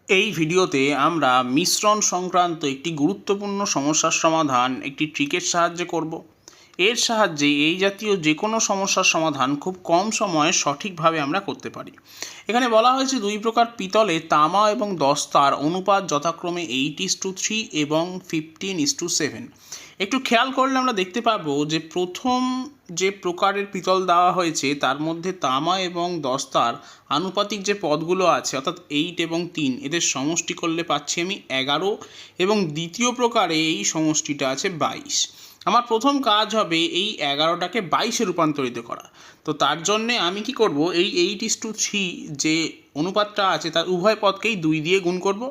এই ভিডিওতে আমরা মিশ্রণ সংক্রান্ত একটি গুরুত্বপূর্ণ সমস্যার সমাধান একটি ট্রিকের সাহায্যে করব। এর সাহায্যে এই জাতীয় যে কোনো সমস্যার সমাধান খুব কম সময়ে সঠিকভাবে আমরা করতে পারি। এখানে বলা হয়েছে দুই প্রকার পিতলে তামা এবং দস্তার অনুপাত যথাক্রমে 8:3 এবং 15:7। একটু খেয়াল করলে আমরা দেখতে পাবো যে প্রথম যে প্রকারের পিতল দেওয়া হয়েছে তার মধ্যে তামা এবং দস্তার আনুপাতিক যে পদগুলো আছে অর্থাৎ 8 এবং 3 এদের সমষ্টি করলে পাচ্ছি আমি 11 এবং দ্বিতীয় প্রকারে এই সমষ্টিটা আছে 22। আমার প্রথম কাজ হবে এই 11টাকে 22-এ রূপান্তরিত করা। তো তার জন্যে আমি কি করব, এই 8:3 যে অনুপাতটা আছে তার উভয় পদকেই 2 দিয়ে গুণ করব,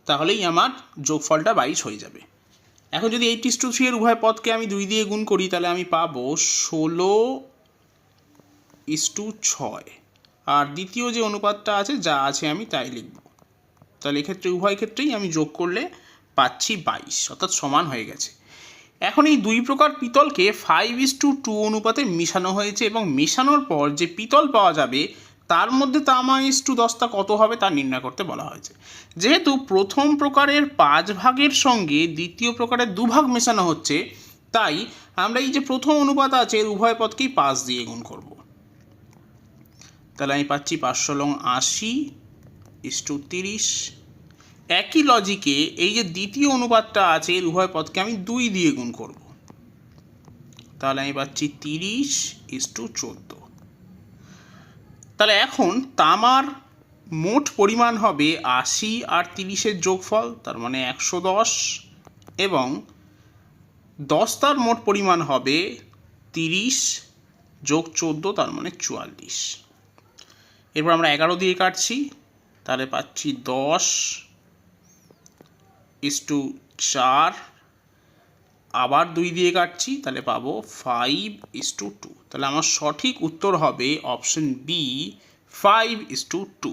তাহলেই আমার যোগফলটা 22 হয়ে যাবে। এখন যদি 8:3 এর উভয় পদকে আমি 2 দিয়ে গুণ করি তাহলে আমি পাবো 16:6। আর দ্বিতীয় যে অনুপাতটা আছে যা আছে আমি তাই লিখব। তাহলে এক্ষেত্রে উভয় ক্ষেত্রেই আমি যোগ করলে পাচ্ছি 22, অর্থাৎ সমান হয়ে গেছে। এখন এই দুই প্রকার পিতলকে 5:2 অনুপাতে মেশানো হয়েছে এবং মেশানোর পর যে পিতল পাওয়া যাবে তার মধ্যে তামা দস্তা কত হবে তা নির্ণয় করতে বলা হয়েছে। যেহেতু প্রথম প্রকারের 5 ভাগের সঙ্গে দ্বিতীয় প্রকারের 2 ভাগ মেশানো হচ্ছে, তাই আমরা এই যে প্রথম অনুপাত আছে এর উভয় পদকেই 5 দিয়ে গুণ করব। তাহলে আমি পাচ্ছি 5-80:30। একই লজিকে এই যে দ্বিতীয় অনুপাতটা আছে এর উভয় পদকে আমি 2 দিয়ে গুণ করব, তাহলে আমি পাচ্ছি 30:14। তাহলে এখন তামার মোট পরিমাণ হবে 80 আর 30-এর যোগফল, তার মানে 110, এবং দস্তার মোট পরিমাণ হবে 30 যোগ 14, তার মানে 44। এরপর আমরা 11 দিয়ে কাটছি, তাহলে পাচ্ছি 10:4, আবার 2 দিয়ে কাটছি, তাহলে পাবো 5:2। তাহলে আমার সঠিক উত্তর হবে অপশন বি, 5:2।